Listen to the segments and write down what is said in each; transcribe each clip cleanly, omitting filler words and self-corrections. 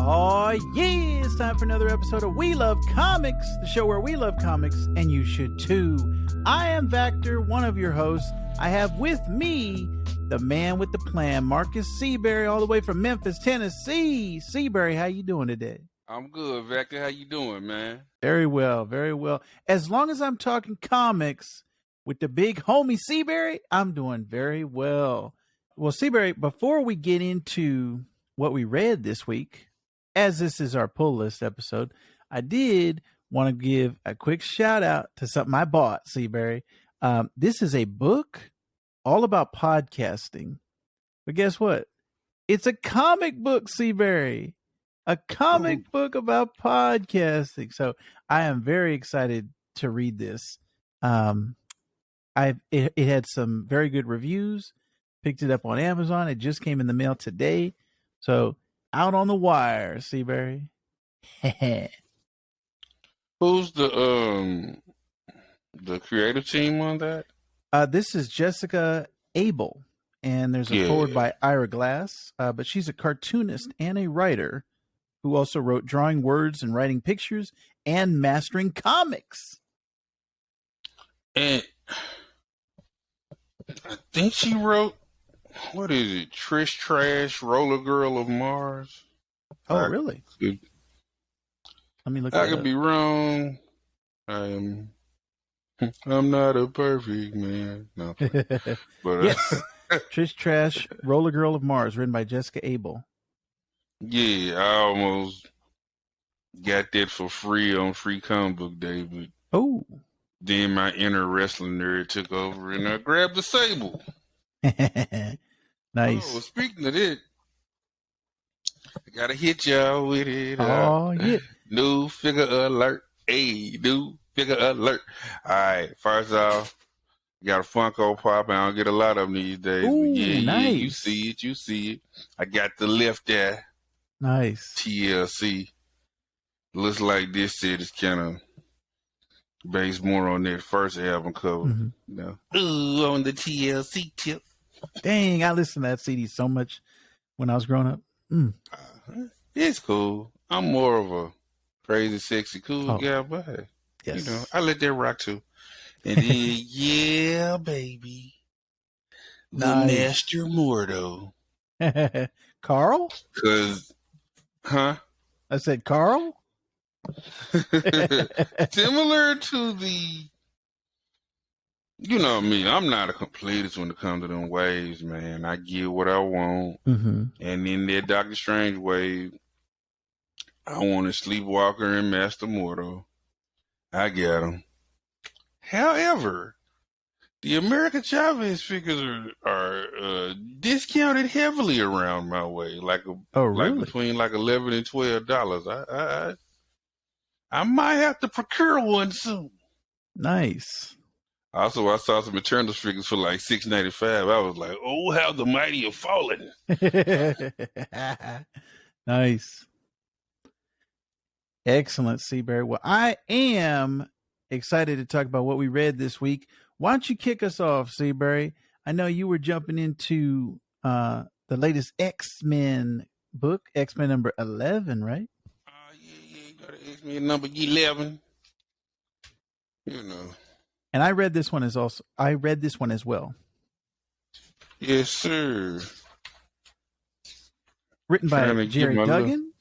Oh, yeah, it's time for another episode of We Love Comics, the show where we love comics, and you should too. I am Vactor, one of your hosts. I have with me the man with the plan, Marcus Seaberry, all the way from Memphis, Tennessee. Seaberry, how you doing today? I'm good, Vactor. How you doing, man? Very well, very well. As long as I'm talking comics with the big homie Seaberry, I'm doing very well. Well, Seaberry, before we get into what we read this week, as this is our pull list episode, I did want to give a quick shout out to something I bought, Seaberry. This is a book all about podcasting. But guess what? It's a comic book, Seaberry. A comic book about podcasting. So I am very excited to read this. It had some very good reviews. Picked it up on Amazon. It just came in the mail today. So out on the wire, Seaberry. Who's the creative team on that? This is Jessica Abel, and there's a forward by Ira Glass. But she's a cartoonist and a writer who also wrote Drawing Words and Writing Pictures and Mastering Comics. And I think she wrote, what is it? Trish Trash, Roller Girl of Mars. Oh, really? Let me look. I could be wrong. I'm not a perfect man. No, but yes, Trish Trash, Roller Girl of Mars, written by Jessica Abel. Yeah, I almost got that for free on Free Comic Book Day, but then my inner wrestling nerd took over and I grabbed the sable. Nice. Oh, speaking of it, I gotta hit y'all with it. Yeah. New figure alert. Hey, new figure alert. All right, first off, got a Funko Pop. I don't get a lot of them these days. Ooh, but nice. You see it. I got the left there. Nice. TLC. Looks like this set is kind of based more on that first album cover. Mm-hmm. You know? Ooh, on the TLC tip. Dang, I listened to that CD so much when I was growing up. It's cool. I'm more of a crazy, sexy, cool guy, but yes. You know, I let that rock too. And then, yeah, baby. The Master Mordo. Carl? Huh? I said Carl? Similar to the, you know me, I'm not a completist when it comes to them waves, man. I get what I want. Mm-hmm. And in that Doctor Strange wave, I want a Sleepwalker and Master Mordo. I got them. However, the America Chavez figures are discounted heavily around my way, like between like $11 and $12. I might have to procure one soon. Nice. Also, I saw some Eternals figures for like $6.95. I was like, oh, how the mighty have fallen. Nice. Excellent, Seaberry. Well, I am excited to talk about what we read this week. Why don't you kick us off, Seaberry? I know you were jumping into the latest X-Men book, X-Men number 11, right? Yeah, you got to X-Men number 11. You know. And I read this one as well. Yes, sir. Written by Jerry Duggan.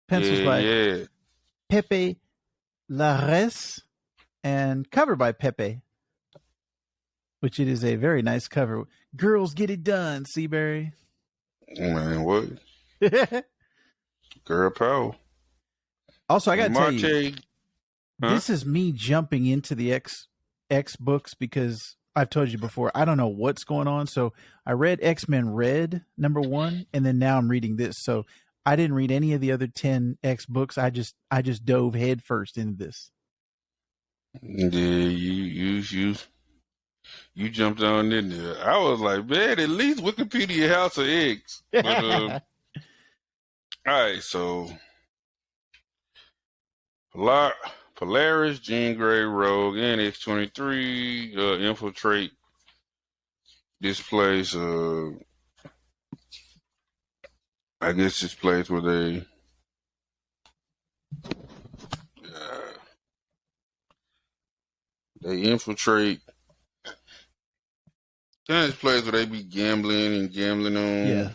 Pencils by Pepe Larraz. And cover by Pepe. Which it is a very nice cover. Girls get it done, Seaberry. Man, what? Girl power. Also, I got to tell you, this is me jumping into the X books because I've told you before, I don't know what's going on. So I read X-Men Red, number 1, and then now I'm reading this. So I didn't read any of the other 10 X books. I just dove headfirst into this. Yeah, you jumped on in there. I was like, man, at least Wikipedia House of X. But, all right, so Polaris, Jean Grey, Rogue, and X-23 infiltrate this place. I guess this place where they They infiltrate kind of this place where they be gambling on Yeah.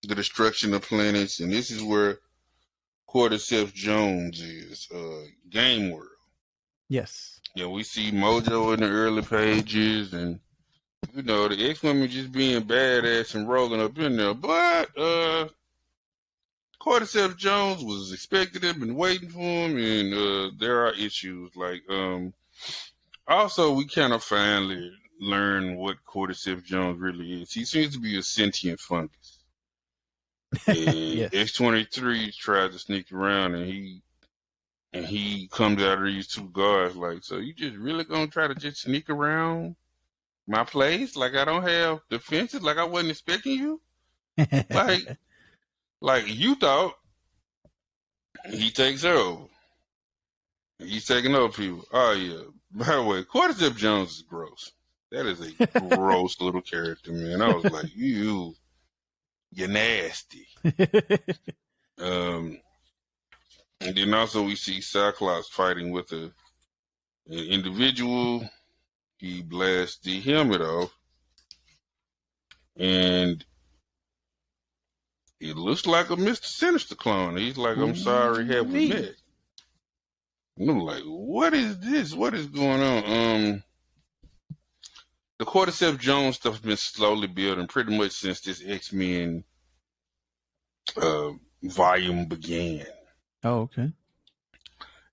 the destruction of planets, and this is where Cordyceps Jones is. Game World. Yes. Yeah, we see Mojo in the early pages, and the X-Women just being badass and rolling up in there. But Cordyceps Jones was expected him and waiting for him, and there are issues. Also, we kind of finally learn what Cordyceps Jones really is. He seems to be a sentient fungus. And Yes. X-23 tried to sneak around, and he comes out of these two guards like, so you just really gonna try to just sneak around my place? Like I don't have defenses? Like I wasn't expecting you? Like you thought. He takes over. He's taking over people. Oh yeah. By the way, Cordyceps Jones is gross. That is a gross little character, man. I was like, you're nasty. And then also we see Cyclops fighting with an individual. He blasts the helmet off, and it looks like a Mr. Sinister clone. He's like, I'm sorry, have we met? And I'm like, what is this? What is going on? The Cordyceps Jones stuff has been slowly building pretty much since this X-Men volume began. Oh, okay.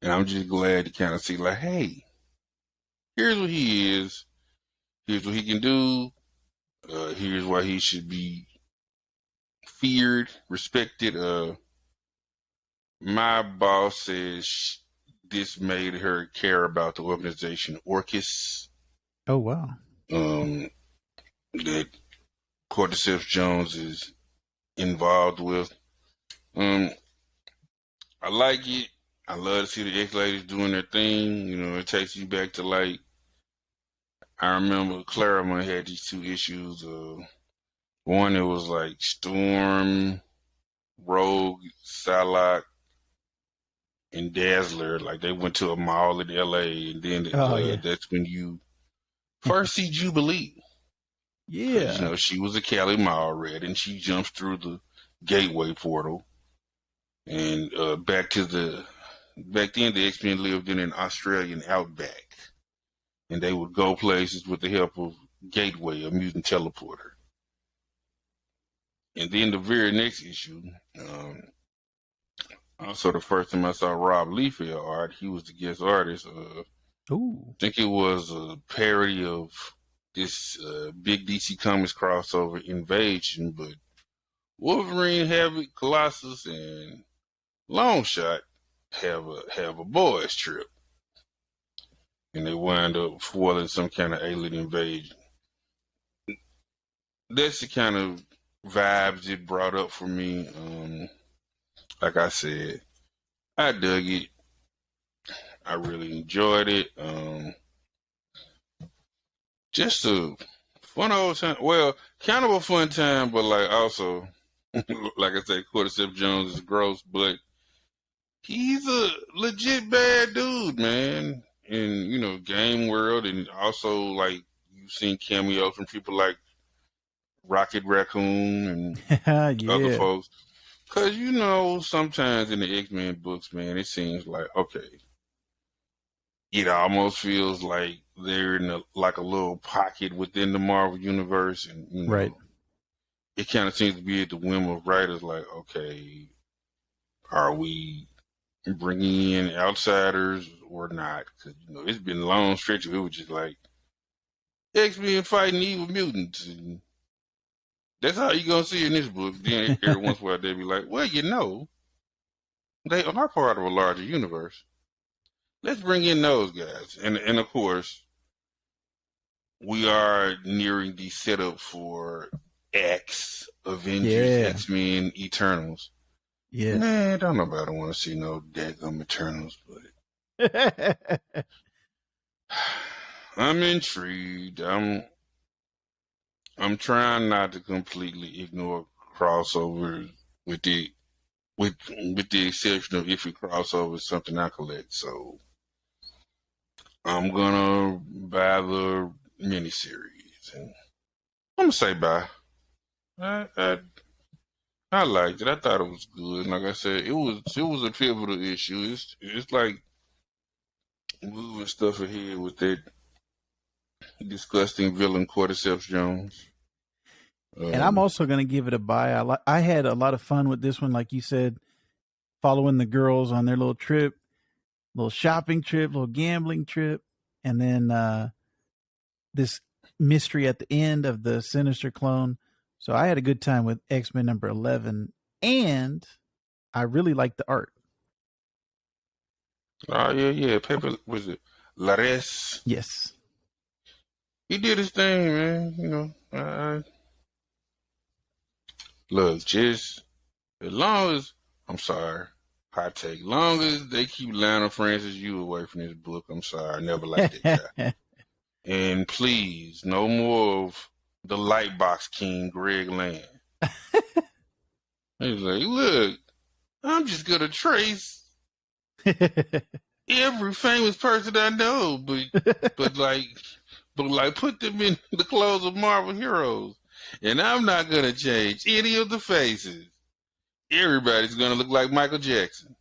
And I'm just glad to kind of see, like, hey, here's what he is. Here's what he can do. Here's why he should be feared, respected. My boss says this made her care about the organization Orcus. Oh, wow. That Cordyceps Jones is involved with. I like it. I love to see the X-Ladies doing their thing. It takes you back to, like, I remember Claremont had these two issues. One, it was like Storm, Rogue, Psylocke, and Dazzler. Like, they went to a mall in L.A., and then that's when you first see Jubilee. Yeah. She was a Cali Mall rat, and she jumps through the gateway portal. And back then, the X-Men lived in an Australian outback. And they would go places with the help of Gateway, a mutant teleporter. And then the very next issue, also the first time I saw Rob Liefeld art, he was the guest artist. I think it was a parody of this big DC Comics crossover Invasion, but Wolverine, Havoc, Colossus, and Longshot have a boys trip, and they wind up foiling some kind of alien invasion. That's the kind of vibes it brought up for me. Like I said, I dug it. I really enjoyed it. Just a fun old time. Well, kind of a fun time, but like also, like I said, Cordyceps Jones is gross, but he's a legit bad dude, man. In game world, and also like you've seen cameos from people like Rocket Raccoon and other folks. Because sometimes in the X-Men books, man, it seems like it almost feels like they're in a little pocket within the Marvel universe, and right. It kind of seems to be at the whim of writers. Like, okay, are we bringing in outsiders or not? Because it's been a long stretch of it was just like X-Men fighting evil mutants, and that's how you're gonna see in this book. Then every once in a while they'll be like, well, they are part of a larger universe. Let's bring in those guys. And of course, we are nearing the setup for X, Avengers, X-Men, Eternals. Yeah. Man, don't nobody want to see no daggum Eternals, but I'm intrigued. I'm trying not to completely ignore crossovers with the exception of if you cross over something I collect. So I'm gonna buy the miniseries, and I'm gonna say bye. I liked it. I thought it was good. Like I said, it was a pivotal issue. It's like moving stuff ahead with that disgusting villain Cordyceps Jones. And I'm also going to give it a buy. I had a lot of fun with this one, like you said, following the girls on their little trip, little shopping trip, little gambling trip, and then this mystery at the end of the Sinister clone. So I had a good time with X-Men number 11, and I really liked the art. Oh yeah. Pepe was it Lares? Yes. He did his thing, man. You know, look, just as long as I'm sorry, hot take. Long as they keep Lionel Francis Yu away from this book, I'm sorry. I never liked that guy. And please, no more of the Lightbox King, Greg Land. He's like, look, I'm just gonna trace every famous person I know, but like put them in the clothes of Marvel heroes, and I'm not gonna change any of the faces. Everybody's gonna look like Michael Jackson.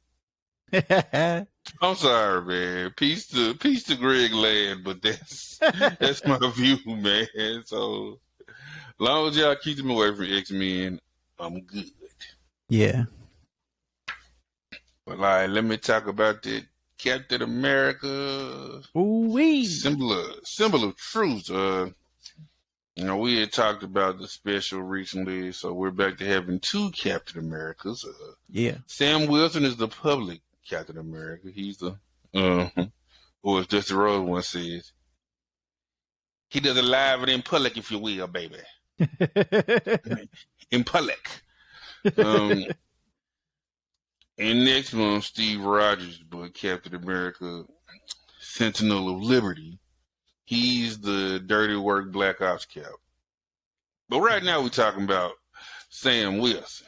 I'm sorry, man. Peace to Greg Land, but that's my view, man. So long as y'all keep them away from X-Men, I'm good. Yeah. But let me talk about the Captain America Ooh-wee. symbol of truth. We had talked about the special recently, so we're back to having two Captain Americas. Yeah. Sam Wilson is the public Captain America. He's the, or as Dusty Rhodes once says, he does it live and in public, if you will, baby. In public. And next month, Steve Rogers' book, Captain America, Sentinel of Liberty. He's the dirty work Black Ops Cap. But right now we're talking about Sam Wilson.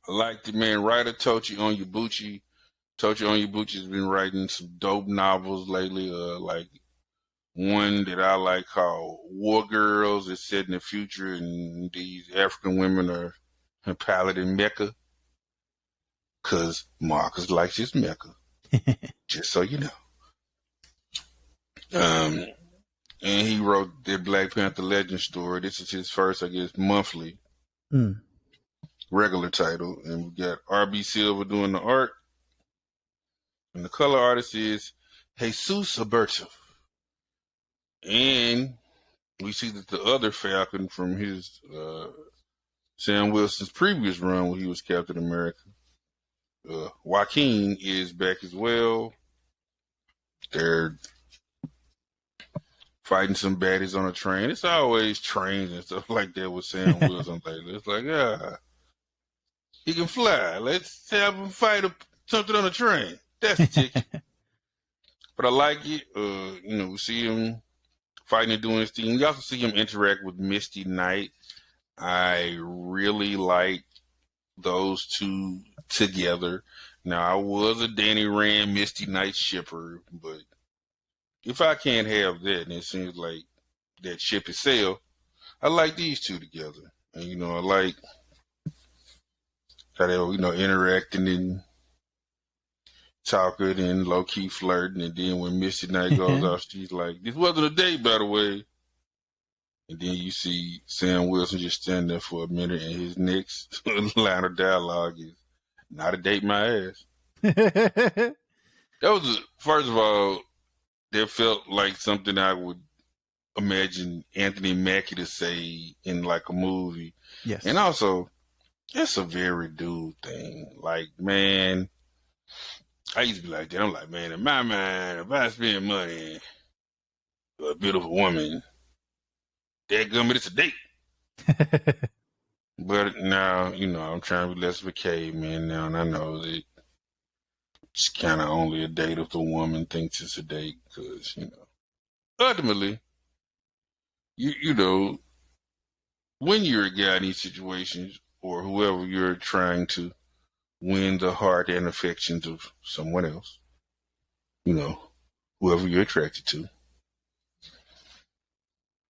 I like the man writer Tochi Onyebuchi. Tochi Onyebuchi has been writing some dope novels lately, like one that I like called War Girls. It's set in the future and these African women are piloting Mecca. Because Marcus likes his Mecca. Just so you know. And he wrote the Black Panther Legend story. This is his first, I guess, monthly regular title. And we got R.B. Silver doing the art. And the color artist is Jesus Aberto. And we see that the other Falcon from his Sam Wilson's previous run when he was Captain America, Joaquin, is back as well. They're fighting some baddies on a train. It's always trains and stuff like that with Sam Wilson lately. It's like, he can fly. Let's have him fight something on a train. That's the ticket. But I like it. We see him fighting and doing his thing. We also see him interact with Misty Knight. I really like those two together. Now, I was a Danny Rand Misty Knight shipper, but if I can't have that, and it seems like that ship is sailed, I like these two together. And, I like how they're, interacting and talking and low-key flirting. And then when Misty Knight goes off, she's like, this wasn't a date, by the way. And then you see Sam Wilson just standing there for a minute, and his next line of dialogue is, not a date, my ass. That was, first of all, that felt like something I would imagine Anthony Mackie to say in like a movie. Yes. And also, it's a very dude thing. Like, man, I used to be like that. I'm like, man, in my mind, if I spend money for a beautiful woman, dadgummit, it's a date. But now, I'm trying to be less of a caveman now, and I know that it's kind of only a date if the woman thinks it's a date, because, ultimately, when you're a guy in these situations, or whoever you're trying to win the heart and affections of someone else, whoever you're attracted to.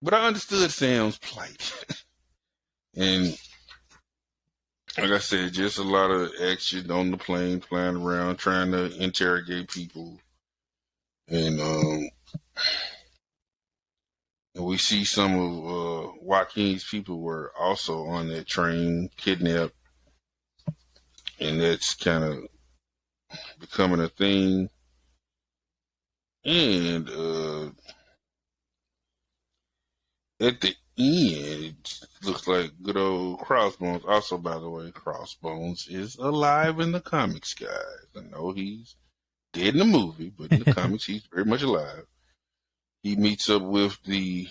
But I understood Sam's plight. And like I said, just a lot of action on the plane, flying around, trying to interrogate people. And we see some of Joaquin's people were also on that train, kidnapped. And that's kind of becoming a thing. And at the end, it looks like good old Crossbones. Also, by the way, Crossbones is alive in the comics, guys. I know he's dead in the movie, but in the comics, he's very much alive. He meets up with the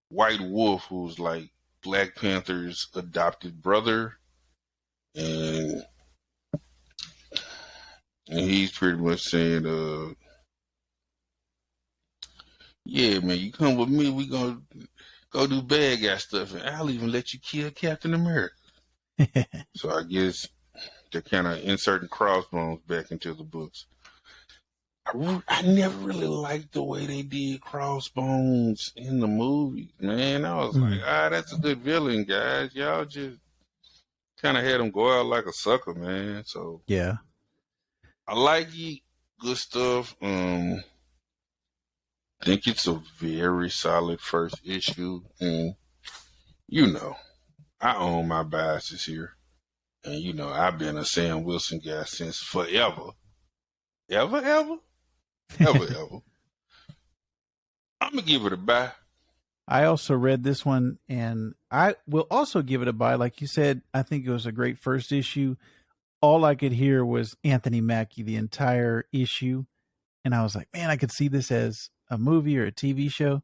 White Wolf, who's like Black Panther's adopted brother. And he's pretty much saying, yeah, man, you come with me, we gonna go do bad guy stuff, and I'll even let you kill Captain America. So I guess they're kind of inserting Crossbones back into the books. I never really liked the way they did Crossbones in the movies, man. I was like, that's a good villain, guys. Y'all just kind of had him go out like a sucker, man. So yeah, I like it. Good stuff. I think it's a very solid first issue, and I own my biases here. And I've been a Sam Wilson guy since forever. Ever. I'm going to give it a buy. I also read this one, and I will also give it a buy. Like you said, I think it was a great first issue. All I could hear was Anthony Mackie the entire issue. And I was like, man, I could see this as a movie or a TV show.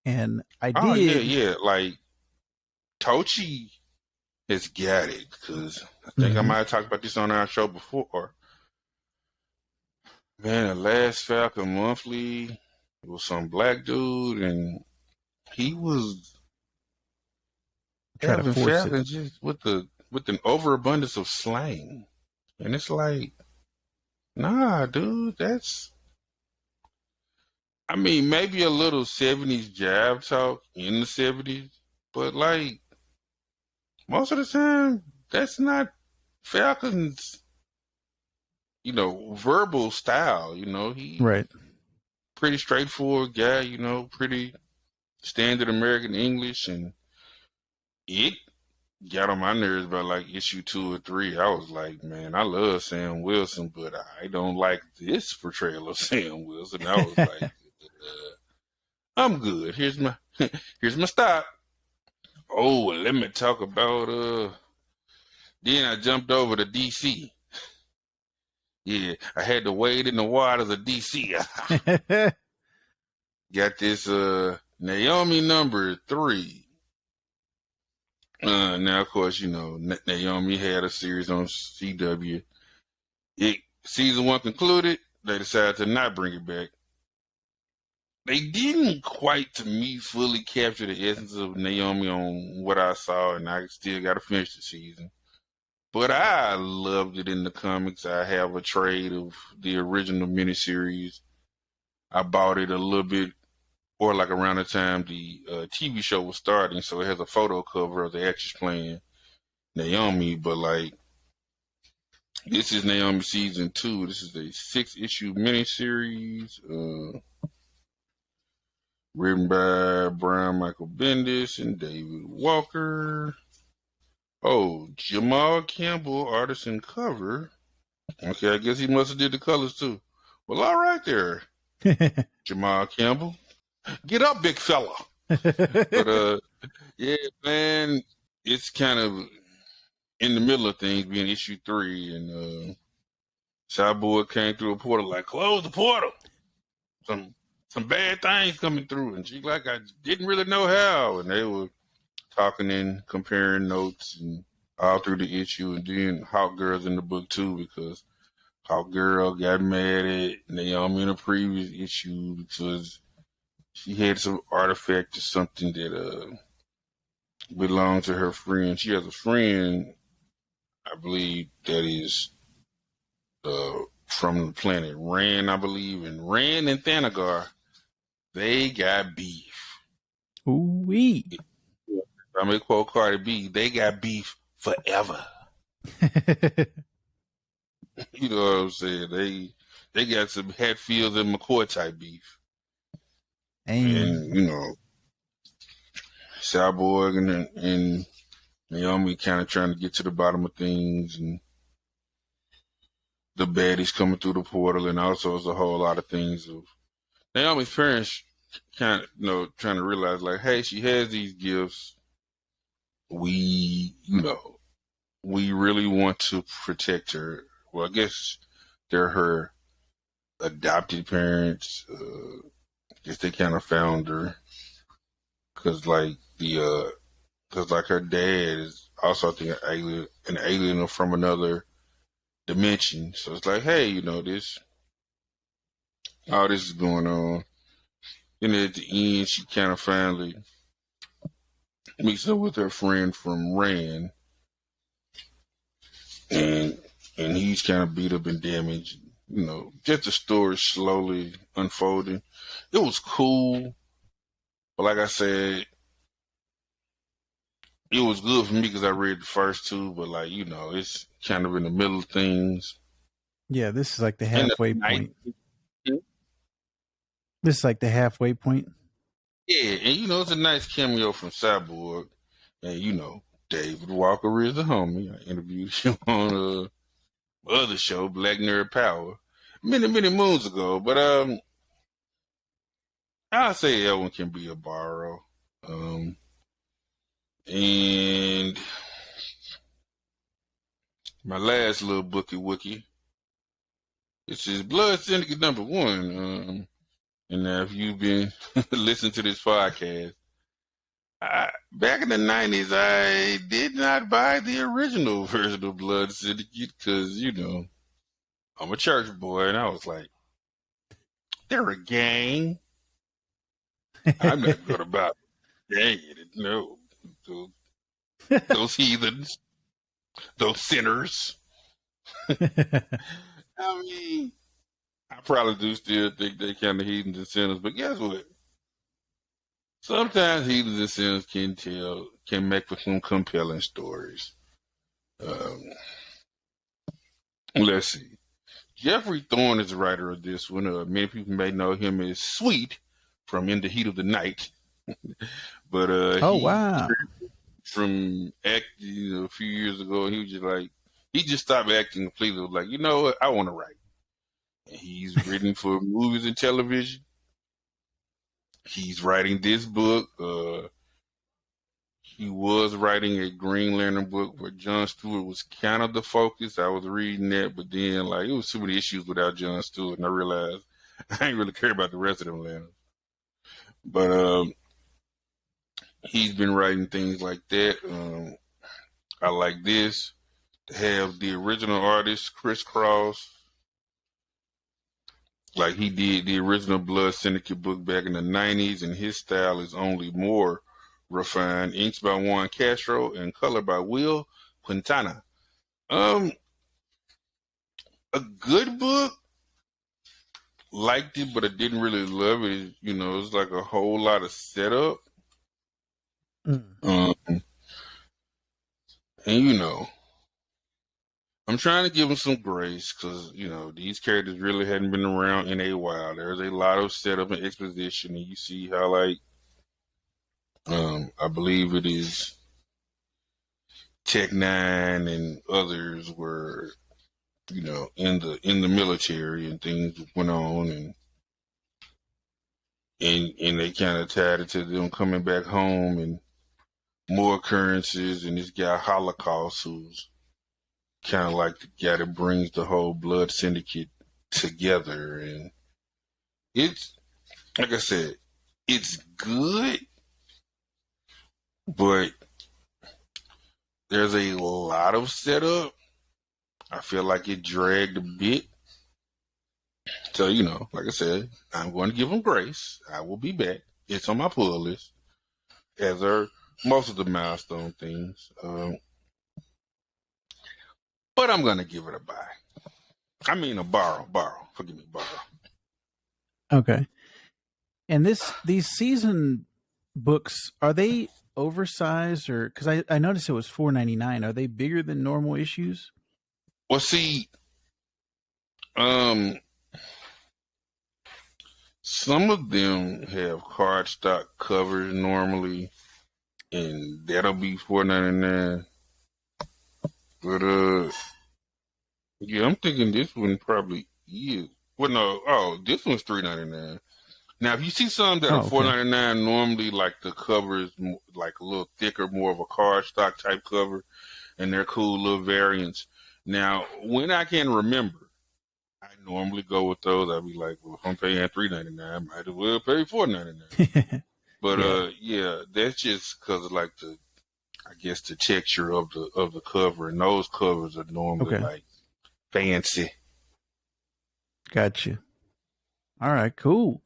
And I did. Oh, yeah. Like, Tochi has got it, because I think I might have talked about this on our show before. Man, the last Falcon Monthly, it was some black dude, and he was having Falcon just with an overabundance of slang. And it's like, nah, dude, I mean, maybe a little 70s jab talk in the 70s, but like, most of the time, that's not Falcon's, verbal style. He right. Pretty straightforward guy, pretty standard American English, and it got on my nerves by like issue 2 or 3. I was like, man, I love Sam Wilson, but I don't like this portrayal of Sam Wilson. I was like, I'm good. Here's my stop. Oh, let me talk about then I jumped over to DC. Yeah, I had to wade in the waters of DC. Got this Naomi number 3. Now, of course, Naomi had a series on CW. Season 1 concluded. They decided to not bring it back. They didn't quite, to me, fully capture the essence of Naomi on what I saw, and I still got to finish the season. But I loved it in the comics. I have a trade of the original miniseries. I bought it a little bit, or like around the time the TV show was starting, so it has a photo cover of the actress playing Naomi. But like, this is Naomi season 2. This is a 6-issue miniseries, written by Brian Michael Bendis and David Walker. Oh, Jamal Campbell, artist and cover. Okay, I guess he must have did the colors too. Well, all right there, Jamal Campbell. Get up, big fella. But yeah, man, it's kind of in the middle of things, being issue 3, and Cyborg came through a portal like, close the portal. Some bad things coming through, and she's like, I didn't really know how, and they were talking and comparing notes and all through the issue, and then Hawk Girl's in the book too, because Hawk Girl got mad at Naomi in a previous issue because she had some artifact or something that belonged to her friend. She has a friend, I believe, that is from the planet Ran, I believe, and Ran and Thanagar, they got beef. Ooh-wee. I'm gonna quote Cardi B, they got beef forever. You know what I'm saying? They got some Hatfield and McCoy type beef. And, you know, Cyborg and Naomi kind of trying to get to the bottom of things, and the baddies coming through the portal, and also there's a whole lot of things of Naomi's parents kind of, you know, trying to realize, like, hey, she has these gifts. We, you know, we really want to protect her. Well, I guess they're her adopted parents. I guess they kind of found her because, like, because like her dad is also, I think, an alien from another dimension. So it's like, hey, you know, all this is going on. And at the end, she kind of finally meets up with her friend from Ran, and he's kind of beat up and damaged. You know, just the story slowly unfolding. It was cool, but like I said, it was good for me because I read the first two. But like, you know, it's kind of in the middle of things. Yeah, this is like the halfway point. Yeah. This is like the halfway point. Yeah, and you know, it's a nice cameo from Cyborg, and you know, David Walker is the homie. I interviewed him on other show, Black Nerd Power, many moons ago. But I'll say Elwin can be a borrow. And my last little bookie wookie, it's his Blood Syndicate #1. And now if you've been listening to this podcast, back in the 90s, I did not buy the original version of Blood Syndicate because, you know, I'm a church boy, and I was like, they're a gang. I'm not going to buy it. No. Those heathens. Those sinners. I mean, I probably do still think they kind of heathens and sinners, but guess what? Sometimes heathens and sinners can make for some compelling stories. Let's see. Jeffrey Thorne is the writer of this one. Many people may know him as Sweet from In the Heat of the Night. But wow. From acting a few years ago, he was just like, he just stopped acting completely. Like, you know what? I want to write. And he's written for movies and television. He's writing this book. He was writing a Green Lantern book where Jon Stewart was kind of the focus. I was reading that, but then like it was too many issues without Jon Stewart, and I realized I ain't really care about the rest of them lanterns. But he's been writing things like that. I like this. To have the original artist, Chris Cross, like he did the original Blood Syndicate book back in the 90s, and his style is only more refined. Inks by Juan Castro and color by Will Quintana. A good book. Liked it, but I didn't really love it. You know, it's like a whole lot of setup. And you know, I'm trying to give them some grace because, you know, these characters really hadn't been around in a while. There's a lot of setup and exposition, and you see how, like, I believe it is Tech-9 and others were, you know, in the military, and things went on, and they kind of tied it to them coming back home, and more occurrences, and this guy Holocaust, who's kind of like the guy that brings the whole Blood Syndicate together. And it's, like I said, it's good, but there's a lot of setup. I feel like it dragged a bit. So, you know, like I said, I'm going to give them grace. I will be back. It's on my pull list, as are most of the milestone things. But I'm going to give it a buy. I mean, borrow. Forgive me, borrow. Okay. And these season books, are they oversized, or because I noticed it was $4.99? Are they bigger than normal issues? Well, see, um, some of them have cardstock covers normally, and that'll be $4.99. But yeah, I'm thinking this one probably is. Well, no, this one's $3.99. Now, if you see some that are Okay. $4.99, normally like the cover is like a little thicker, more of a cardstock type cover, and they're cool little variants. Now, when I can remember, I normally go with those. I'd be like, well, if I'm paying $3.99, I might as well pay $4.99. But yeah, that's just because of like I guess the texture of the cover, and those covers are normally like fancy. Gotcha. All right, cool.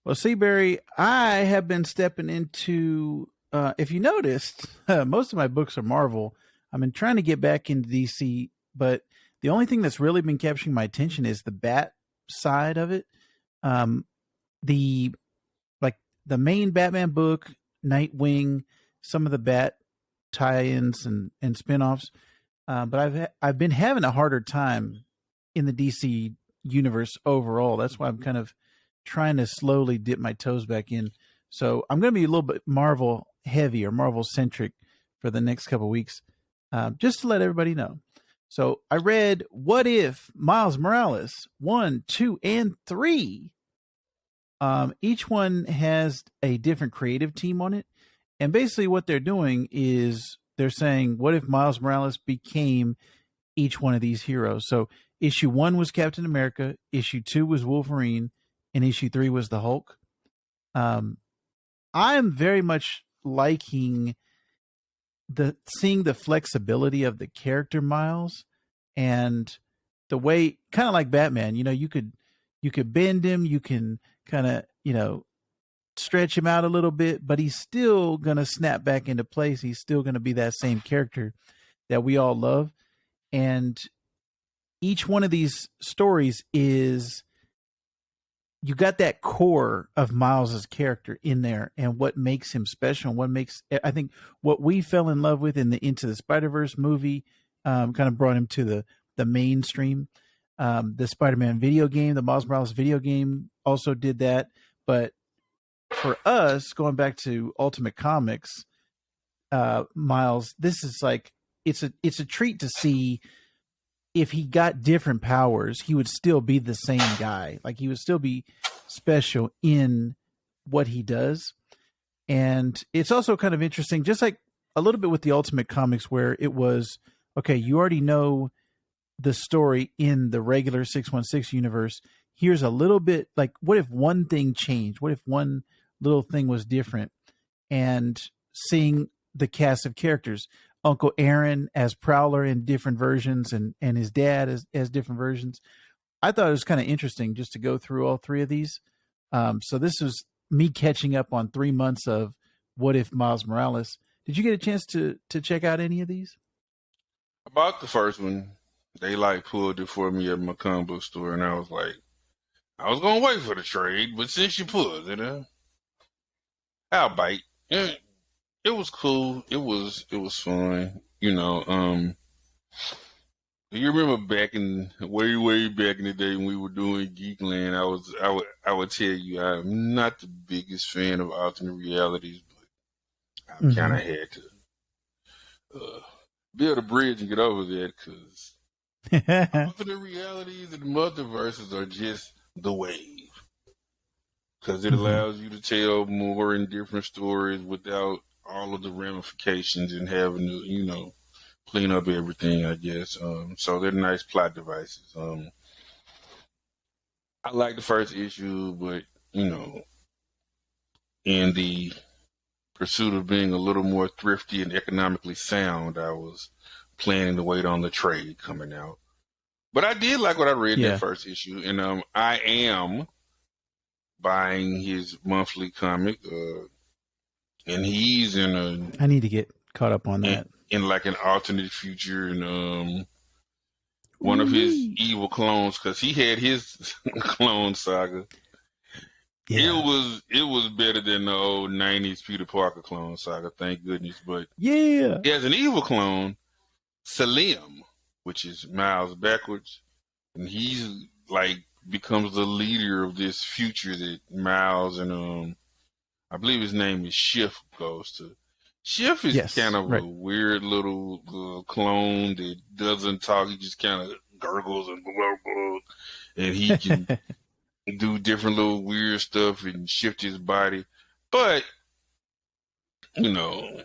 Well, Seaberry, I have been stepping into. If you noticed, most of my books are Marvel. I've been trying to get back into DC, but the only thing that's really been capturing my attention is the Bat side of it. Um, the like the main Batman book, Nightwing, some of the Bat tie-ins and spin-offs. But I've been having a harder time in the DC universe overall. That's why I'm kind of trying to slowly dip my toes back in. So I'm going to be a little bit Marvel heavy or Marvel centric for the next couple of weeks, just to let everybody know. So I read What If Miles Morales 1, 2, and 3. Each one has a different creative team on it. And basically what they're doing is they're saying, what if Miles Morales became each one of these heroes? So issue 1 was Captain America, issue 2 was Wolverine, and issue 3 was the Hulk. I'm very much liking seeing the flexibility of the character Miles, and the way, kind of like Batman, you could bend him, you can kind of, stretch him out a little bit, but he's still going to snap back into place. He's still going to be that same character that we all love. And each one of these stories is, you got that core of Miles's character in there and what makes him special, and what makes, I think, what we fell in love with in the Into the Spider-Verse movie, kind of brought him to the mainstream. The Spider-Man video game, the Miles Morales video game, also did that. But for us, going back to Ultimate Comics, Miles, this is like, it's a treat to see. If he got different powers, he would still be the same guy. Like, he would still be special in what he does. And it's also kind of interesting, just like a little bit with the Ultimate Comics, where it was, okay, you already know the story in the regular 616 universe. Here's a little bit, like, what if one thing changed? What if one little thing was different? And seeing the cast of characters, Uncle Aaron as Prowler in different versions, and his dad as different versions. I thought it was kind of interesting just to go through all three of these. So this was me catching up on 3 months of What If Miles Morales. Did you get a chance to check out any of these? About the first one, they like pulled it for me at my comic book store, and I was like, I was gonna wait for the trade, but since you pulled it, I'll bite. It was cool. It was fun. You remember back in way back in the day when we were doing Geekland, I would tell you I'm not the biggest fan of alternate realities, but I kind of had to build a bridge and get over that, because alternate realities and multiverses are just the wave, because it allows you to tell more and different stories without all of the ramifications and having to, clean up everything, I guess. So they're nice plot devices. I like the first issue, but, in the pursuit of being a little more thrifty and economically sound, I was planning to wait on the trade coming out. But I did like what I read in that first issue, and I am buying his monthly comic, and he's in I need to get caught up on that. In like an alternate future, and one of his Ooh-wee. evil clones, because he had his clone saga. Yeah. It was better than the old 90s Peter Parker clone saga, thank goodness. But Yeah. he has an evil clone, Salim, which is Miles backwards, and he's like becomes the leader of this future that Miles and I believe his name is Schiff goes to. Schiff is kind Yes. of Right. a weird little clone that doesn't talk. He just kind of gurgles and blah, blah, blah, and he can do different little weird stuff and shift his body. But, you know,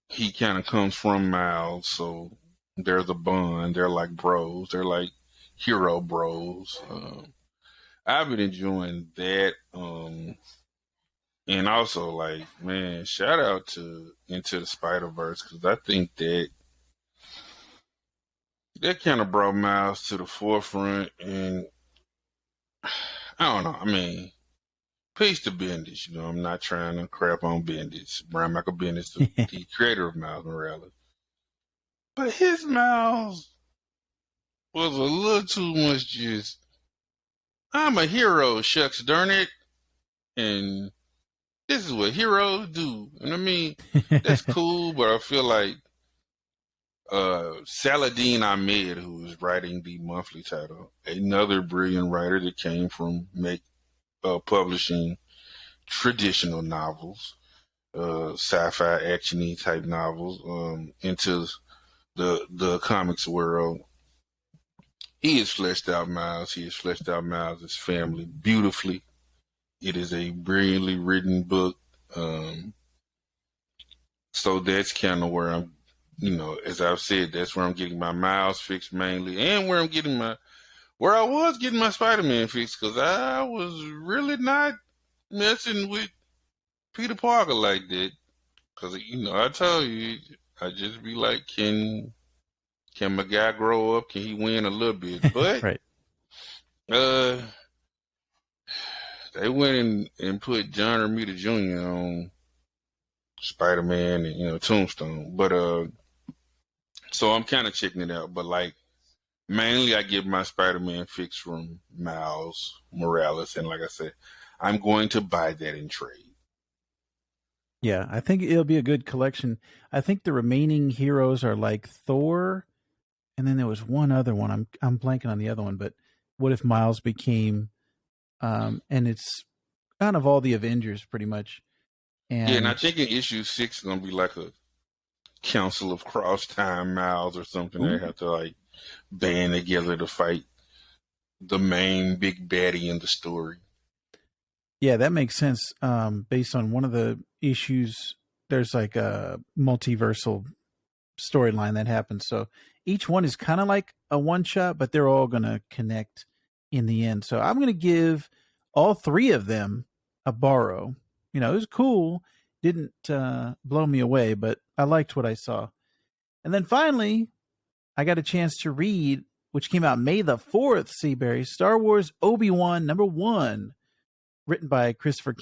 he kind of comes from Miles, so there's a bond. They're like bros. They're like hero bros. I've been enjoying that. And also, like, man, shout out to Into the Spider-Verse, because I think that kind of brought Miles to the forefront. And I don't know. I mean, peace to Bendis. You know, I'm not trying to crap on Bendis. Brian Michael Bendis, the creator of Miles Morales. But his Miles was a little too much just, I'm a hero, shucks darn it. And this is what heroes do. And I mean, that's cool, but I feel like Saladin Ahmed, who is writing the monthly title, another brilliant writer that came from publishing traditional novels, sci-fi actiony type novels, into the comics world. He has fleshed out Miles. He has fleshed out Miles' family beautifully. It is a brilliantly written book. So that's kind of where I'm, you know, as I've said, that's where I'm getting my Miles fix mainly, and where I was getting my Spider-Man fix, because I was really not messing with Peter Parker like that. Because, you know, I tell you, I just be like, can my guy grow up? Can he win a little bit? But Right. they went and put John Romita Jr. on Spider-Man and, you know, Tombstone. But so I'm kind of checking it out. But like, mainly I get my Spider-Man fix from Miles Morales, and like I said, I'm going to buy that in trade. Yeah, I think it'll be a good collection. I think the remaining heroes are like Thor, and then there was one other one. I'm blanking on the other one, but what if Miles became and it's kind of all the Avengers pretty much. Yeah, and I And think in issue 6 is gonna be like a Council of Cross Time Miles or something. They ooh, have to like band together to fight the main big baddie in the story. yeah, that makes sense. Based on one of the issues, there's like a multiversal storyline that happens. So each one is kind of like a one shot, but they're all going to connect in the end. So I'm going to give all three of them a borrow. You know, it was cool. Didn't blow me away, but I liked what I saw. And then finally, I got a chance to read, which came out May the 4th, Seaberry, Star Wars Obi-Wan #1, written by Christopher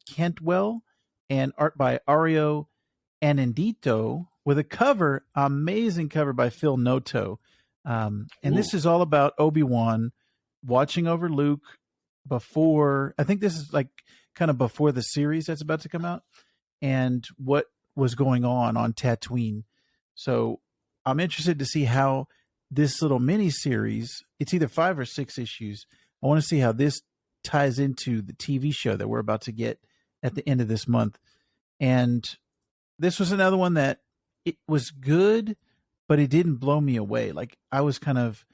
Cantwell and art by Ario Anindito, with a cover, amazing cover by Phil Noto. And Ooh. this is all about Obi-Wan watching over Luke before, I think this is like kind of before the series that's about to come out, and what was going on Tatooine. So I'm interested to see how this little mini series, it's either 5 or 6 issues. I want to see how this ties into the TV show that we're about to get at the end of this month. And this was another one that it was good, but it didn't blow me away. Like I was kind of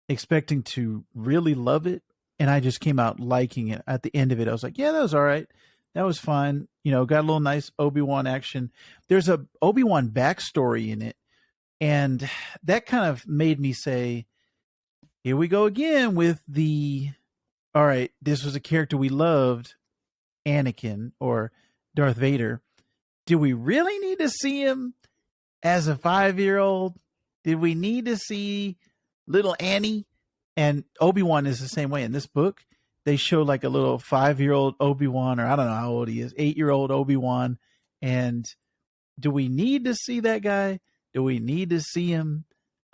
expecting to really love it, and I just came out liking it. At the end of it, I was like, yeah, that was all right. That was fine. You know, got a little nice Obi-Wan action. There's a Obi-Wan backstory in it, and that kind of made me say, here we go again with the, all right, this was a character we loved, Anakin or Darth Vader. Do we really need to see him as a 5-year-old? Did we need to see little Annie? And Obi-Wan is the same way. In this book, they show like a little 5-year-old Obi-Wan, or I don't know how old he is, 8-year-old Obi-Wan. And do we need to see that guy? Do we need to see him?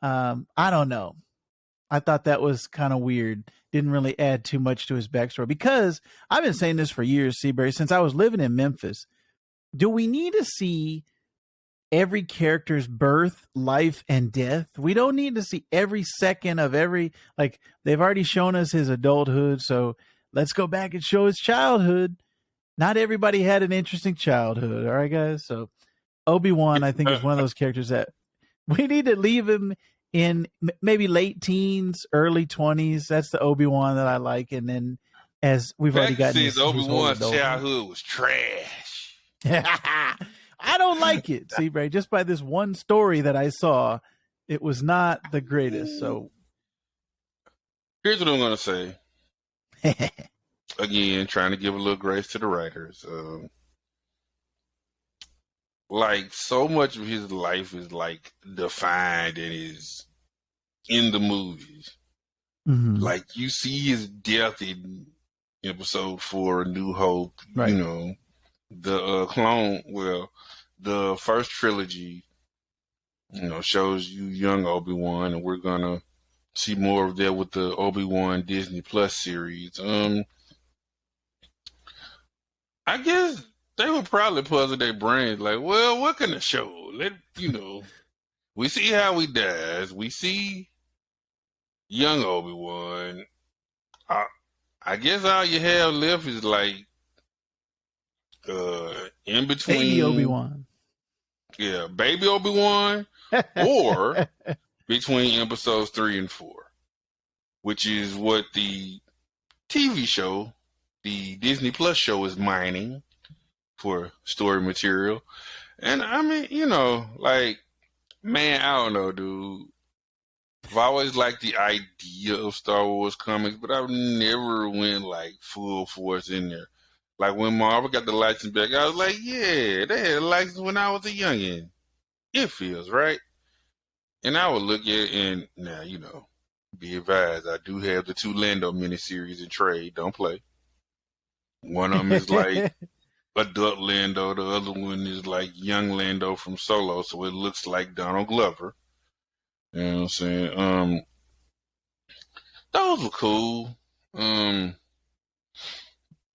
I don't know. I thought that was kind of weird. Didn't really add too much to his backstory because I've been saying this for years, Seaberry, since I was living in Memphis. Do we need to see every character's birth, life, and death? We don't need to see every second of every, like, they've already shown us his adulthood, so let's go back and show his childhood. Not everybody had an interesting childhood, all right, guys? So Obi-Wan, I think, is one of those characters that we need to leave him in maybe late teens, early 20s. That's the Obi-Wan that I like. And then as we've already gotten his whole Obi-Wan's adulthood. childhood was trash. I don't like it, Seaberry. Just by this one story that I saw, it was not the greatest. So here's what I'm going to say. Again, trying to give a little grace to the writers. Like, so much of his life is like defined and is in the movies. Mm-hmm. Like, you see his death in episode 4, A New Hope. Right. You know, the first trilogy, you know, shows you young Obi-Wan, and we're gonna see more of that with the Obi-Wan Disney Plus series. I guess they would probably puzzle their brains like, well, what can the show? We see how he dies. We see young Obi-Wan. I guess all you have left is like in between Baby Obi-Wan. Yeah, baby Obi-Wan, or between episodes 3 and 4, which is what the TV show, the Disney Plus show, is mining for story material. And I mean, you know, like, man, I don't know, dude. I've always liked the idea of Star Wars comics, but I've never went like full force in there. Like when Marvel got the license back, I was like, yeah, they had a license when I was a youngin'. It feels right. And I would look at it and, now, you know, be advised, I do have the 2 Lando miniseries in trade. Don't play. One of them is like adult Lando. The other one is like young Lando from Solo, so it looks like Donald Glover. You know what I'm saying? Those were cool.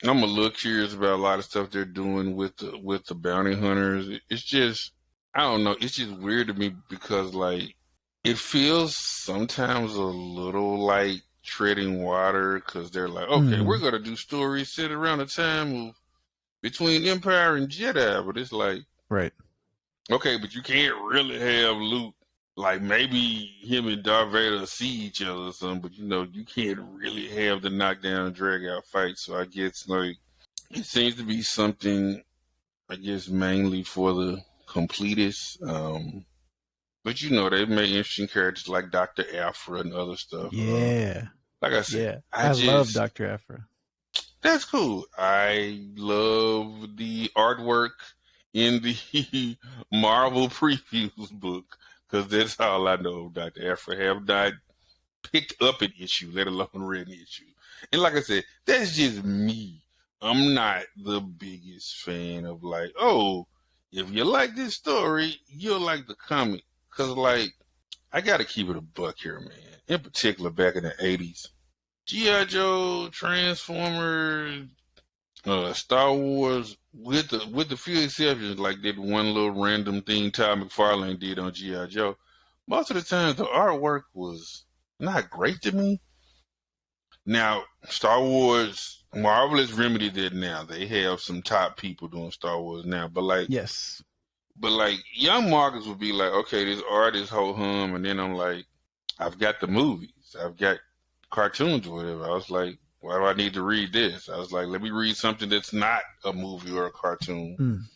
I'm a little curious about a lot of stuff they're doing with the bounty hunters. It's just, I don't know. It's just weird to me because, like, it feels sometimes a little like treading water because they're like, okay, we're going to do stories set around the time of between Empire and Jedi. But it's like, right. Okay, but you can't really have Luke. Like, maybe him and Darth Vader see each other or something, but, you know, you can't really have the knockdown and drag out fight. So I guess, like, it seems to be something, I guess, mainly for the completists. But, you know, they've made interesting characters like Dr. Aphra and other stuff. Yeah. Like I said, I love Dr. Aphra. That's cool. I love the artwork in the Marvel previews book, because that's all I know of Dr. Aphra. Have not picked up an issue, let alone read an issue. And like I said, that's just me. I'm not the biggest fan of, like, oh, if you like this story, you'll like the comic. Because, like, I got to keep it a buck here, man. In particular, back in the 80s. G.I. Joe, Transformers, Star Wars, with the few exceptions, like that one little random thing Todd McFarlane did on G.I. Joe, most of the time the artwork was not great to me. Now, Star Wars, Marvel has remedied that now. They have some top people doing Star Wars now, but like, yes. But like, young Marcus would be like, okay, this art is ho-hum, and then I'm like, I've got the movies, I've got cartoons or whatever. I was like, why do I need to read this? I was like, let me read something that's not a movie or a cartoon,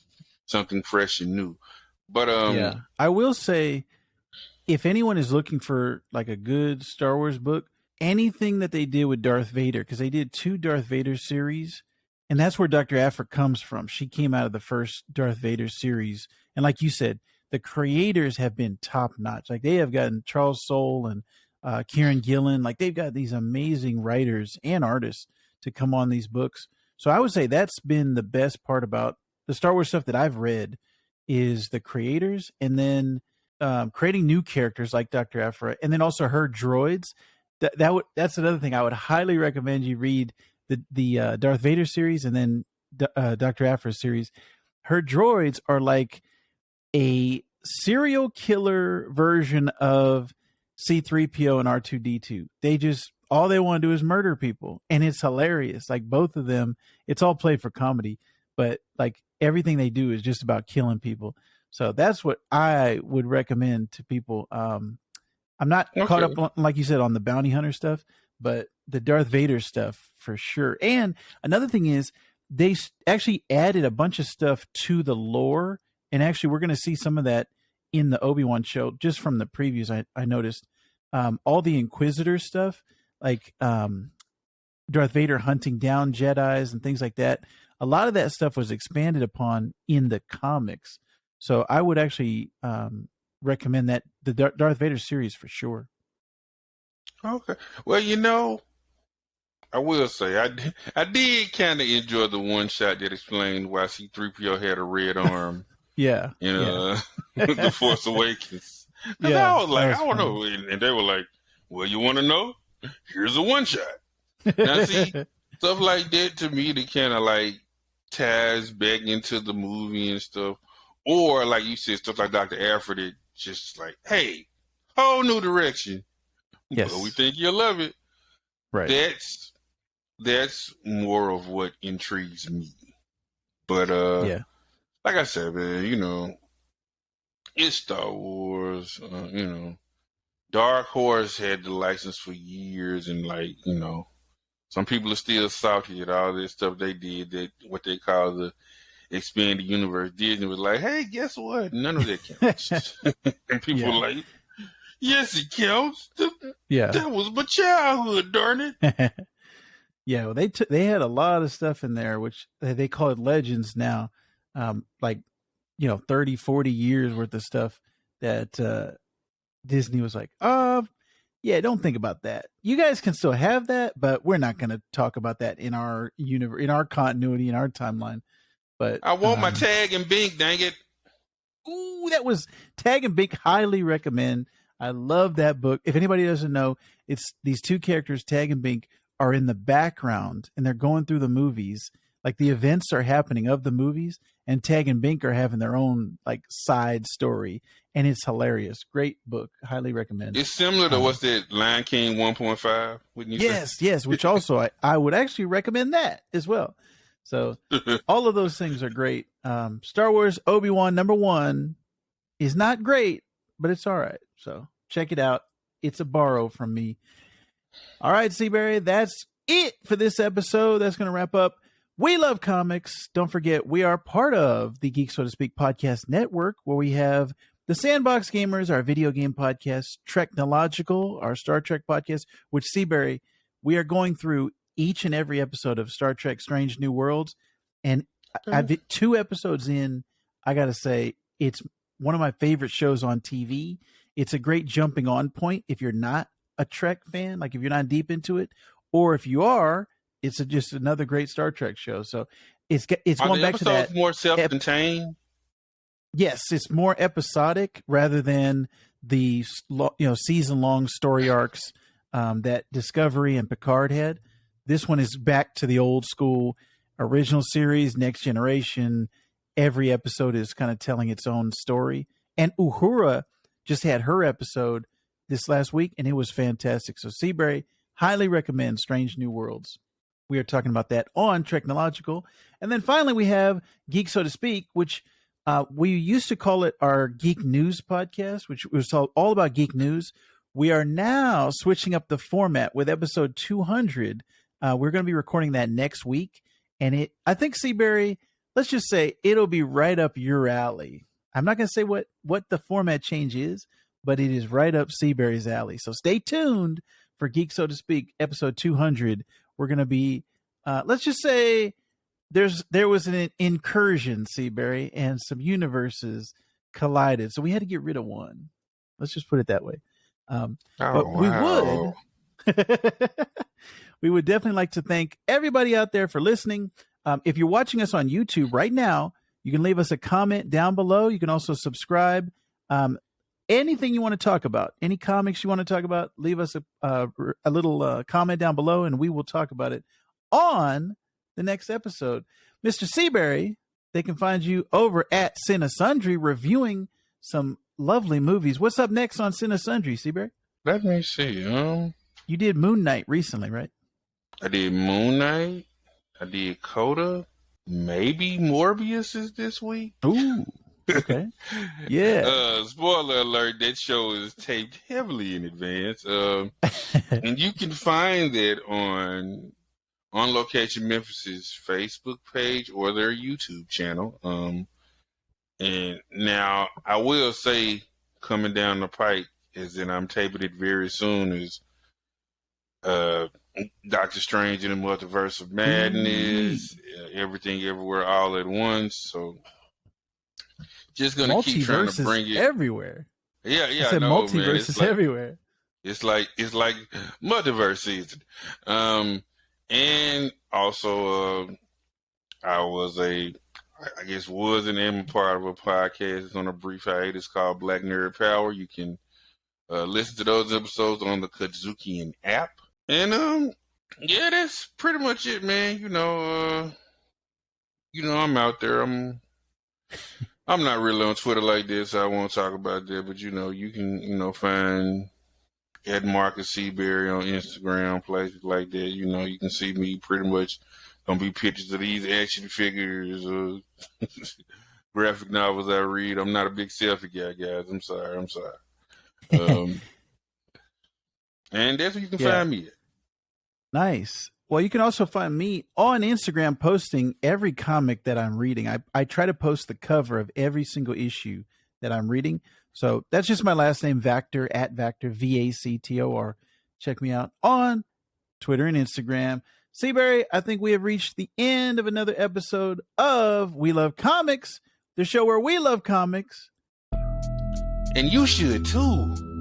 something fresh and new. But yeah, I will say, if anyone is looking for like a good Star Wars book, anything that they did with Darth Vader, because they did 2 Darth Vader series, and that's where Dr. Aphra comes from. She came out of the first Darth Vader series, and like you said, the creators have been top notch. Like, they have gotten Charles Soule and Kieran Gillen. Like, they've got these amazing writers and artists to come on these books. So I would say that's been the best part about the Star Wars stuff that I've read, is the creators, and then creating new characters like Dr. Aphra, and then also her droids. that's another thing I would highly recommend you read the Darth Vader series and then Dr. Aphra's series. Her droids are like a serial killer version of C3PO and R2D2. They just all they want to do is murder people, and it's hilarious. Like both of them, it's all played for comedy, but like everything they do is just about killing people. So that's what I would recommend to people. I'm not caught up on, like you said, on the bounty hunter stuff, but the Darth Vader stuff for sure. And another thing is they actually added a bunch of stuff to the lore, and actually we're going to see some of that in the Obi-Wan show. Just from the previews, I noticed all the Inquisitor stuff, like Darth Vader hunting down Jedis and things like that. A lot of that stuff was expanded upon in the comics. So I would actually recommend that the Darth Vader series for sure. Okay. Well, I will say I did kind of enjoy the one shot that explained why C-3PO had a red arm. Yeah. The Force Awakens. Yeah, I was like, was I don't know. And they were like, well, you want to know? Here's a one shot. Now, see, stuff like that to me, they kind of like ties back into the movie and stuff. Or, like you said, stuff like Dr. Aphra that just like, hey, whole new direction. Yes. But we think you'll love it. Right. That's more of what intrigues me. But, like I said, man, it's Star Wars. Dark Horse had the license for years, and some people are still salty at all this stuff they did, that what they call the expanded universe. Disney was like, hey, guess what? None of that counts. And people were like, yes, it counts. That was my childhood, darn it. Yeah, well, they had a lot of stuff in there, which they call it legends now. 30, 40 years worth of stuff that Disney was like, don't think about that. You guys can still have that, but we're not going to talk about that in our universe, in our continuity, in our timeline. But I want my Tag and Bink, dang it. Ooh, that was Tag and Bink. Highly recommend. I love that book. If anybody doesn't know, it's these two characters, Tag and Bink, are in the background and they're going through the movies. Like the events are happening of the movies, and Tag and Bink are having their own like side story, and it's hilarious. Great book. Highly recommend. It's similar to what's that Lion King 1.5, wouldn't you say? Yes, which also I would actually recommend that as well. So all of those things are great. Star Wars Obi-Wan #1 is not great, but it's all right. So check it out. It's a borrow from me. All right, Seaberry, that's it for this episode. That's going to wrap up We Love Comics. Don't forget, we are part of the Geek, So to Speak podcast network, where we have the Sandbox Gamers, our video game podcast, TREKnological, our Star Trek podcast, which Seaberry, we are going through each and every episode of Star Trek Strange New Worlds. And I've 2 episodes in, I got to say, it's one of my favorite shows on TV. It's a great jumping on point if you're not a Trek fan, like if you're not deep into it, or if you are, it's just another great Star Trek show. So it's going back to that. More self-contained? Yes, it's more episodic rather than the season-long story arcs that Discovery and Picard had. This one is back to the old school original series, Next Generation. Every episode is kind of telling its own story. And Uhura just had her episode this last week, and it was fantastic. So Seaberry, highly recommend Strange New Worlds. We are talking about that on TREKnological. And then finally we have Geek, So to Speak, which we used to call it our Geek News podcast, which was all about geek news. We are now switching up the format with episode 200. We're going to be recording that next week. And I think, Seaberry, let's just say it'll be right up your alley. I'm not going to say what the format change is, but it is right up Seaberry's alley. So stay tuned for Geek, So to Speak, episode 200. We're going to be, let's just say there was an incursion, Seaberry, and some universes collided. So we had to get rid of one. Let's just put it that way. We would definitely like to thank everybody out there for listening. If you're watching us on YouTube right now, you can leave us a comment down below. You can also subscribe. anything you want to talk about, any comics you want to talk about, leave us a little comment down below, and we will talk about it on the next episode. Mr. Seaberry, they can find you over at CineSundry reviewing some lovely movies. What's up next on CineSundry, Seaberry? Let me see. You did Moon Knight recently, right? I did Moon Knight. I did Coda. Maybe Morbius is this week. Ooh, okay. Yeah. Spoiler alert, that show is taped heavily in advance. And you can find that on Location Memphis's Facebook page or their YouTube channel. And now I will say, coming down the pike, is that I'm taping it very soon, is Doctor Strange in the Multiverse of Madness, Everything Everywhere All at Once. So just gonna keep trying to bring it everywhere. Yeah, I said multiverse is everywhere. It's like multiverse season. And also I am a part of a podcast. It's on a brief hiatus called Black Nerd Power. You can listen to those episodes on the Kazukian app. And yeah, that's pretty much it, man. I'm out there. I'm not really on Twitter like this. I won't talk about that, but you can find at Marcus Seaberry on Instagram, places like that. You can see me pretty much. Gonna be pictures of these action figures or graphic novels I read. I'm not a big selfie guy, guys. I'm sorry. And that's where you can find me at. Nice. Well, you can also find me on Instagram posting every comic that I'm reading. I try to post the cover of every single issue that I'm reading. So that's just my last name, Vactor, at Vactor, Vactor. Check me out on Twitter and Instagram. Seaberry, I think we have reached the end of another episode of We Love Comics, the show where we love comics. And you should too.